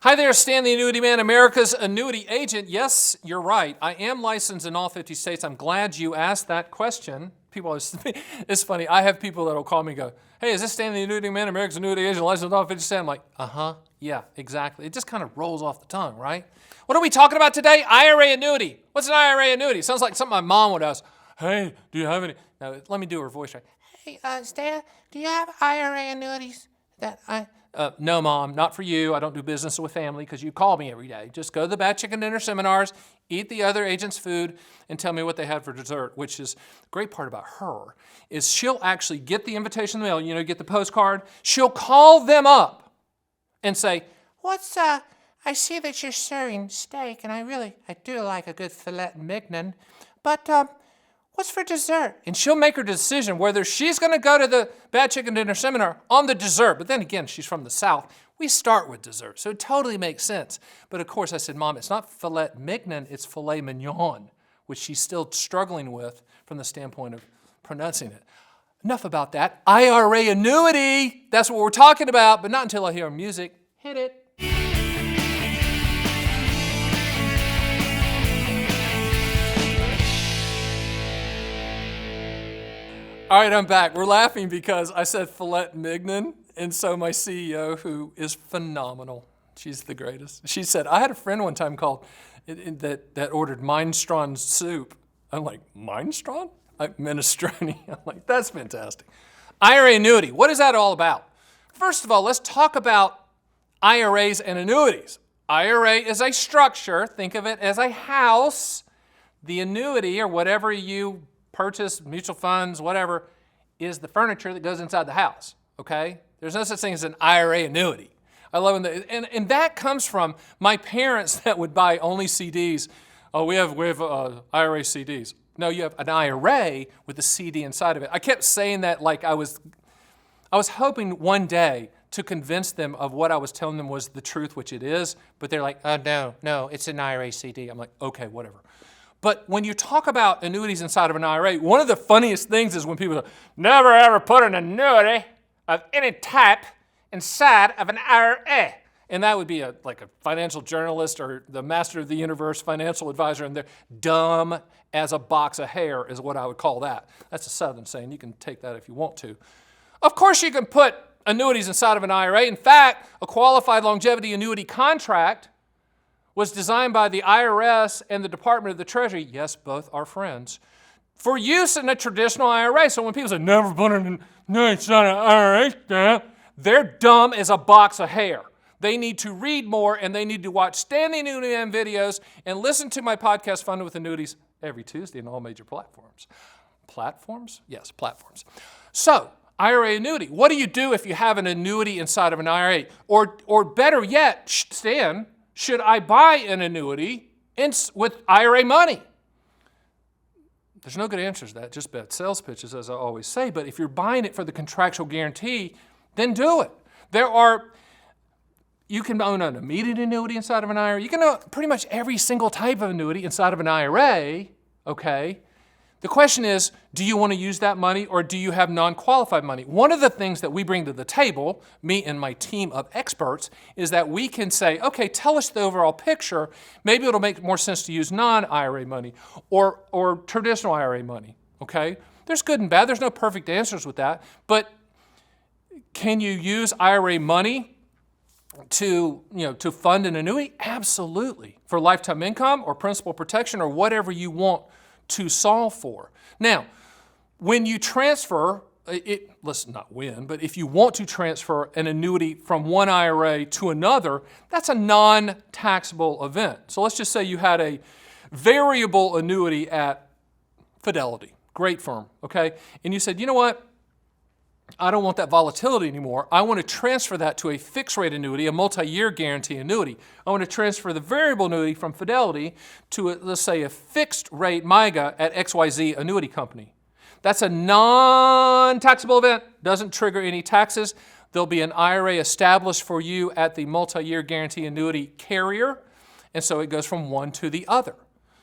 Hi there, Stan the Annuity Man, America's annuity agent. Yes, you're right. I am licensed in all 50 states. I'm glad you asked that question. It's funny. I have people that will call me and go, hey, is this Stan the Annuity Man, America's annuity agent, licensed in all 50 states? I'm like, yeah, exactly. It just kind of rolls off the tongue, right? What are we talking about today? IRA annuity. What's an IRA annuity? Sounds like something my mom would ask. Hey, do you have any? Now, let me do her voice right. Hey, Stan, do you have IRA annuities No, Mom, not for you. I don't do business with family because you call me every day. Just go to the Bad Chicken Dinner seminars, eat the other agents' food, and tell me what they had for dessert, which is the great part about her, is she'll actually get the invitation in the mail, get the postcard. She'll call them up and say, I see that you're serving steak, and I do like a good filet mignon, but, what's for dessert? and she'll make her decision whether she's going to go to the Bad Chicken Dinner seminar on the dessert. But then again, she's from the South. We start with dessert, so it totally makes sense. But of course, I said, Mom, it's not filet mignon, it's filet mignon, which she's still struggling with from the standpoint of pronouncing it. Enough about that. IRA annuity, that's what we're talking about, but not until I hear music. Hit it. All right, I'm back. We're laughing because I said filet mignon, and so my CEO, who is phenomenal, she's the greatest. She said, I had a friend one time that ordered minestrone soup. I'm like, minestrone? Minestrone. I'm like, that's fantastic. IRA annuity, what is that all about? First of all, let's talk about IRAs and annuities. IRA is a structure. Think of it as a house. The annuity, or whatever you purchase, mutual funds, whatever, is the furniture that goes inside the house, okay? There's no such thing as an IRA annuity. I love when and that comes from my parents that would buy only CDs. Oh, we have IRA CDs. No, you have an IRA with a CD inside of it. I kept saying that like I was hoping one day to convince them of what I was telling them was the truth, which it is, but they're like, oh, no, it's an IRA CD. I'm like, okay, whatever. But when you talk about annuities inside of an IRA, one of the funniest things is when people say, never ever put an annuity of any type inside of an IRA. And that would be like a financial journalist or the master of the universe financial advisor, and they're dumb as a box of hair is what I would call that. That's a Southern saying. You can take that if you want to. Of course you can put annuities inside of an IRA. In fact, a qualified longevity annuity contract was designed by the IRS and the Department of the Treasury, yes, both are friends, for use in a traditional IRA. So when people say, never put an annuity inside an IRA, they're dumb as a box of hair. They need to read more, and they need to watch Stan the Annuity Man videos and listen to my podcast, Fun with Annuities, every Tuesday on all major platforms. Platforms? Yes, platforms. So, IRA annuity. What do you do if you have an annuity inside of an IRA? Or better yet, Stan, should I buy an annuity with IRA money? There's no good answers to that, just bad sales pitches, as I always say. But if you're buying it for the contractual guarantee, then do it. You can own an immediate annuity inside of an IRA. You can own pretty much every single type of annuity inside of an IRA, okay? The question is, do you want to use that money or do you have non-qualified money? One of the things that we bring to the table, me and my team of experts, is that we can say, okay, tell us the overall picture. Maybe it'll make more sense to use non-IRA money or traditional IRA money, okay? There's good and bad. There's no perfect answers with that. But can you use IRA money to fund an annuity? Absolutely. For lifetime income or principal protection or whatever you want to solve for. Now, when you transfer, but if you want to transfer an annuity from one IRA to another, that's a non-taxable event. So let's just say you had a variable annuity at Fidelity, great firm, okay? And you said, you know what? I don't want that volatility anymore. I want to transfer that to a fixed rate annuity, a multi-year guarantee annuity. I want to transfer the variable annuity from Fidelity to, let's say, a fixed rate MIGA at XYZ annuity company. That's a non-taxable event, doesn't trigger any taxes. There'll be an IRA established for you at the multi-year guarantee annuity carrier, and so it goes from one to the other.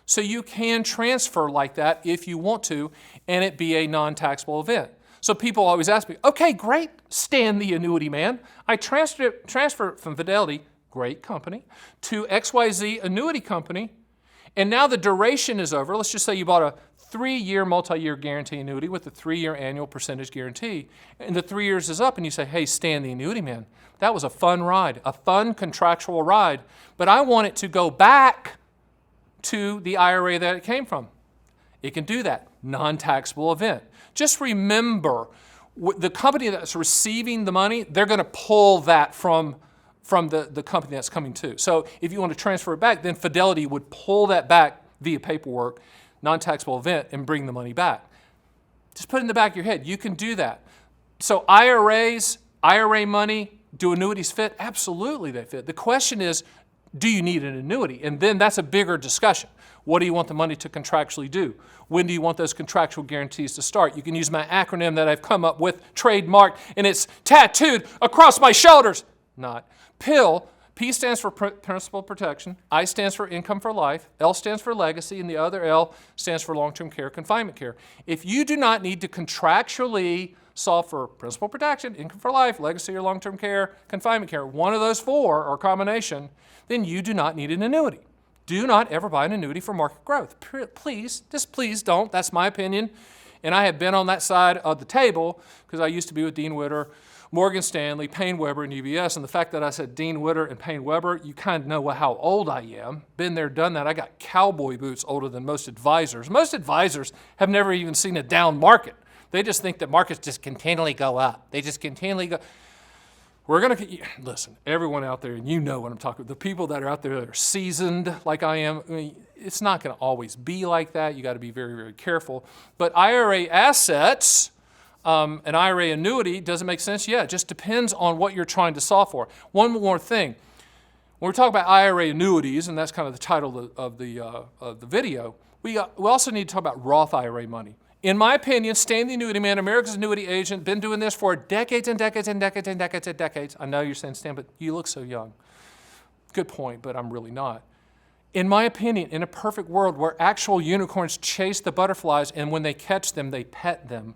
So you can transfer like that if you want to, and it be a non-taxable event. So people always ask me, okay, great, Stan the Annuity Man. I transfer it from Fidelity great company, to XYZ annuity company, and now the duration is over. Let's just say you bought a 3-year multi-year guarantee annuity with a 3-year annual percentage guarantee, and the 3 years is up, and you say, hey, Stan the Annuity Man, that was a fun ride, a fun contractual ride, but I want it to go back to the IRA that it came from. It can do that, non-taxable event. Just remember, the company that's receiving the money, they're going to pull that from the company that's coming to. So if you want to transfer it back, then Fidelity would pull that back via paperwork, non-taxable event, and bring the money back. Just put it in the back of your head. You can do that. So IRAs, IRA money, do annuities fit? Absolutely they fit. The question is, do you need an annuity? And then that's a bigger discussion. What do you want the money to contractually do? When do you want those contractual guarantees to start? You can use my acronym that I've come up with, trademarked, and it's tattooed across my shoulders. Not. PIL, P stands for principal protection, I stands for income for life, L stands for legacy, and the other L stands for long-term care, confinement care. If you do not need to contractually solve for principal protection, income for life, legacy or long-term care, confinement care, one of those four or combination, then you do not need an annuity. Do not ever buy an annuity for market growth. Please, just please don't. That's my opinion. And I have been on that side of the table because I used to be with Dean Witter, Morgan Stanley, Payne Weber, and UBS. And the fact that I said Dean Witter and Payne Weber, you kind of know how old I am. Been there, done that. I got cowboy boots older than most advisors. Most advisors have never even seen a down market. They just think that markets just continually go up. They just continually go. We're going to, listen, everyone out there, and you know what I'm talking about, the people that are out there that are seasoned like I am, I mean, it's not going to always be like that. You got to be very, very careful. But IRA assets, an IRA annuity, does it make sense? Yeah, it just depends on what you're trying to solve for. One more thing. When we're talking about IRA annuities, and that's kind of the title of the video, we also need to talk about Roth IRA money. In my opinion, Stan the Annuity Man, America's annuity agent, been doing this for decades and decades and decades and decades and decades. I know you're saying, Stan, but you look so young. Good point, but I'm really not. In my opinion, in a perfect world where actual unicorns chase the butterflies and when they catch them, they pet them,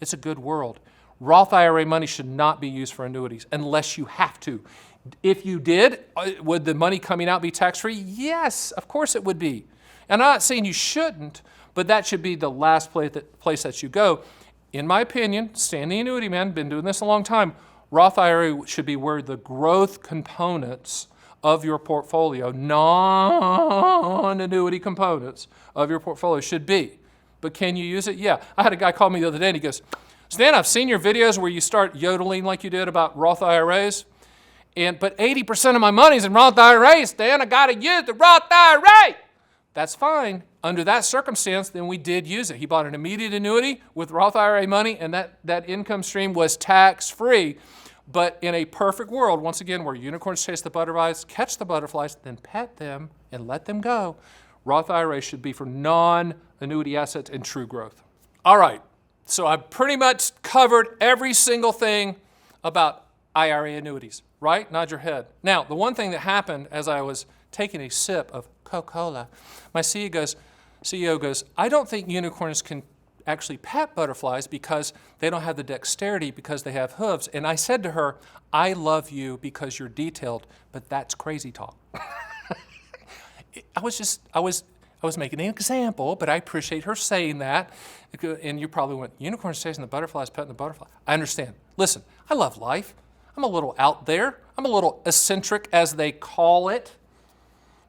it's a good world. Roth IRA money should not be used for annuities unless you have to. If you did, would the money coming out be tax-free? Yes, of course it would be. And I'm not saying you shouldn't, but that should be the last place that you go. In my opinion, Stan the Annuity Man, been doing this a long time, Roth IRA should be where the growth components of your portfolio, non-annuity components of your portfolio should be. But can you use it? Yeah. I had a guy call me the other day and he goes, Stan, I've seen your videos where you start yodeling like you did about Roth IRAs, but 80% of my money's in Roth IRAs, Stan, I got to use the Roth IRA. That's fine. Under that circumstance, then we did use it. He bought an immediate annuity with Roth IRA money, and that income stream was tax-free. But in a perfect world, once again, where unicorns chase the butterflies, catch the butterflies, then pet them and let them go, Roth IRA should be for non-annuity assets and true growth. All right, so I've pretty much covered every single thing about IRA annuities, right? Nod your head. Now, the one thing that happened as I was taking a sip of Coca-Cola, my CEO goes, I don't think unicorns can actually pet butterflies because they don't have the dexterity because they have hooves. And I said to her, I love you because you're detailed, but that's crazy talk. I was making an example, but I appreciate her saying that. And you probably went, unicorns chasing the butterflies, petting the butterfly. I understand. Listen, I love life. I'm a little out there. I'm a little eccentric, as they call it.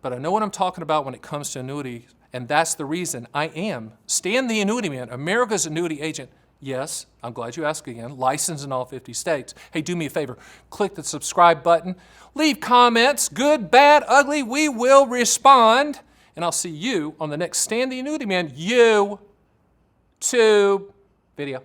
But I know what I'm talking about when it comes to annuities, and that's the reason I am Stan the Annuity Man, America's annuity agent. Yes, I'm glad you asked again, licensed in all 50 states. Hey, do me a favor, click the subscribe button, leave comments, good, bad, ugly, we will respond, and I'll see you on the next Stan the Annuity Man YouTube video.